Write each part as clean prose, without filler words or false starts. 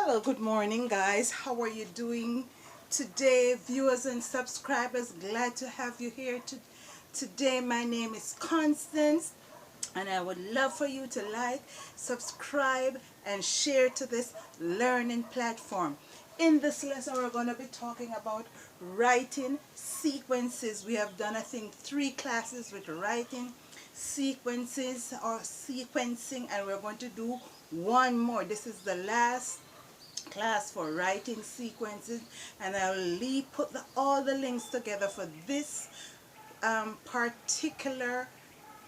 Hello, good morning, guys. How are you doing today, viewers and subscribers? Glad to have you here today. My name is Constance, and I would love for you to like, subscribe, and share to this learning platform. In this lesson, we're going to be talking about writing sequences. We have done, I think, 3 classes with writing sequences or sequencing, and we're going to do one more. This is the last class for writing sequences, and I'll put all the links together for this particular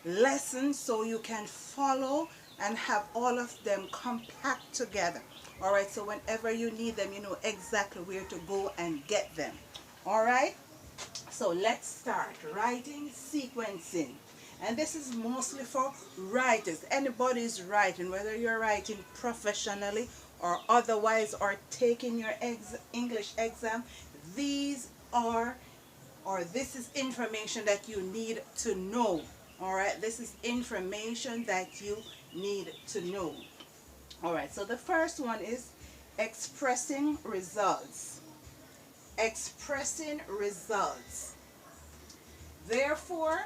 lesson so you can follow and have all of them compact together. Alright, so whenever you need them, you know exactly where to go and get them. Alright, so let's start writing sequencing. And this is mostly for writers. Anybody's writing, whether you're writing professionally or otherwise, or taking your English exam, these are, or this is information that you need to know. Alright, this is information that you need to know. Alright, so the first one is expressing results. Expressing results. Therefore,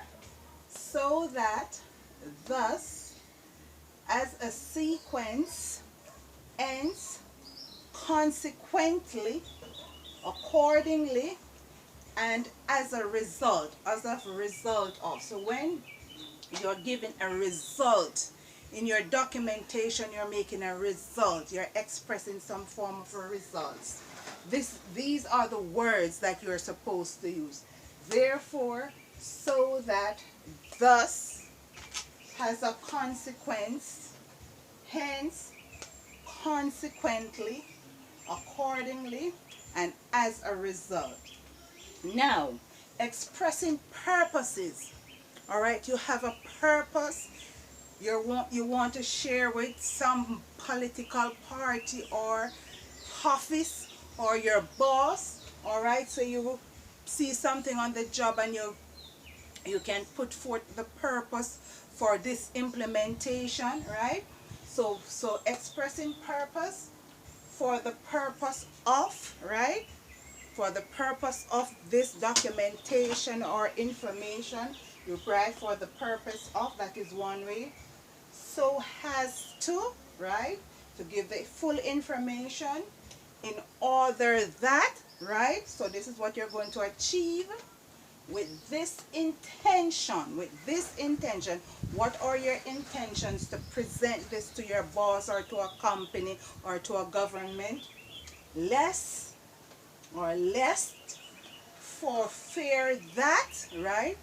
so that, thus, as a sequence, hence, consequently, accordingly, and as a result of. So when you're given a result in your documentation, you're making a result, you're expressing some form of a result. These are the words that you're supposed to use. Therefore, so that, thus, has a consequence, hence, consequently, accordingly, and as a result. Now, expressing purposes. Alright, you have a purpose. You want to share with some political party or office or your boss. Alright, so you see something on the job and you can put forth the purpose for this implementation, right? So expressing purpose for the purpose of, right? For the purpose of this documentation or information, you write for the purpose of, that is one way. So has to, right? To give the full information in order that, right? So this is what you're going to achieve. With this intention, what are your intentions to present this to your boss or to a company or to a government? Less or lest for fear that, right?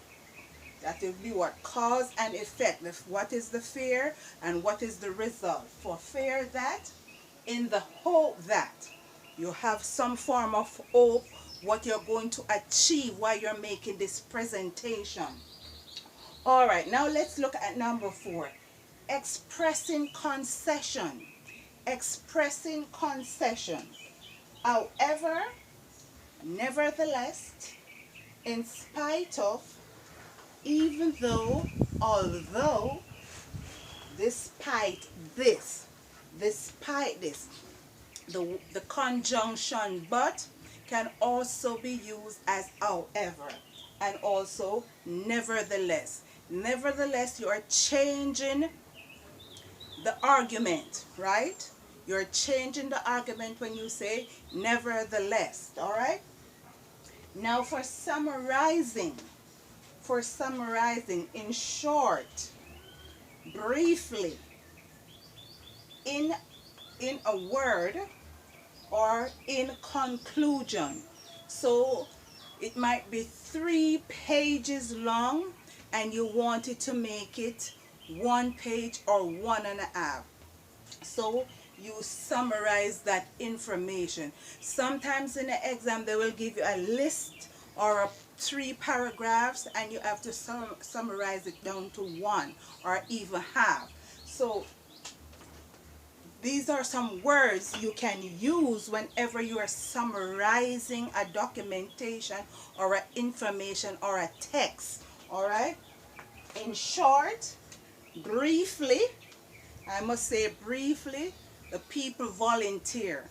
That will be what? Cause and effect. What is the fear and what is the result? For fear that, in the hope that. You have some form of hope what you're going to achieve while you're making this presentation. Alright, now let's look at number 4. Expressing concession. Expressing concession. However, nevertheless, in spite of, even though, although, despite this, the conjunction but can also be used as however, and also nevertheless. Nevertheless, you are changing the argument, right? You're changing the argument when you say nevertheless, all right? Now for summarizing, in short, briefly, in a word, or in conclusion. So it might be 3 pages long and you wanted to make it 1 page or 1.5. So you summarize that information. Sometimes in the exam they will give you a list or 3 paragraphs and you have to summarize it down to 1 or even half. So these are some words you can use whenever you are summarizing a documentation or an information or a text. Alright? In short, briefly, I must say briefly, the people volunteer.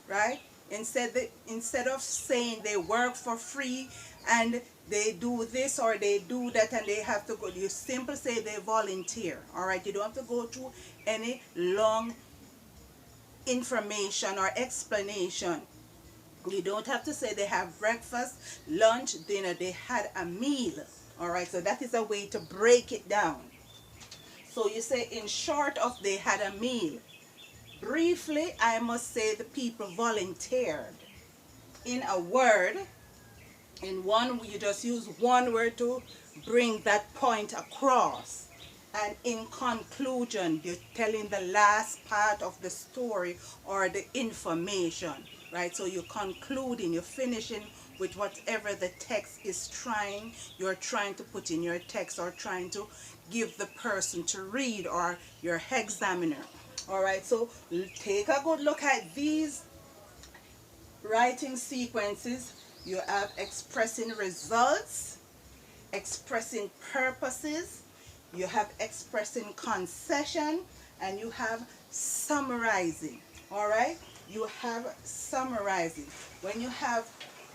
right? Instead of saying they work for free and they do this or they do that and they have to go, you simply say they volunteer. All right, you don't have to go through any long information or explanation. You don't have to say they have breakfast, lunch, dinner. They had a meal. All right, so that is a way to break it down. So you say, in short of, they had a meal. Briefly, I must say the people volunteered. In a word, in one, you just use one word to bring that point across. And in conclusion, you're telling the last part of the story or the information, right? So you're concluding, you're finishing with whatever the text is you're trying to put in your text or trying to give the person to read or your examiner. All right, so take a good look at these writing sequences. You have expressing results, expressing purposes, you have expressing concession, and you have summarizing. All right, you have summarizing. When you have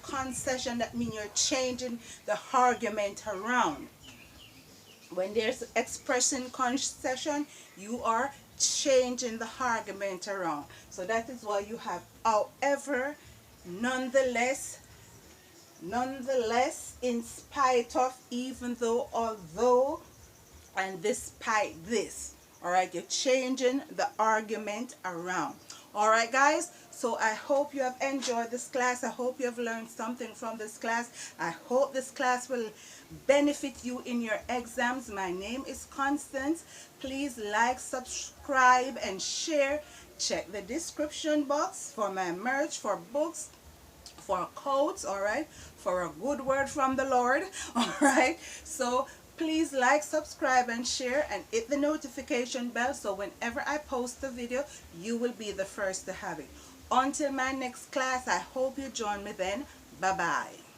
concession, that means you're changing the argument around. When there's expressing concession, you are changing the argument around. So that is why you have however, nonetheless, in spite of, even though, although, and despite this. All right, you're changing the argument around. All right, guys, so I hope you have enjoyed this class. I hope you have learned something from this class. I hope this class will benefit you in your exams. My name is Constance. Please like, subscribe, and share. Check the description box for my merch, for books, for codes, all right, for a good word from the Lord. All right, so please like, subscribe, and share, and hit the notification bell so whenever I post a video, you will be the first to have it. Until my next class, I hope you join me then. Bye bye.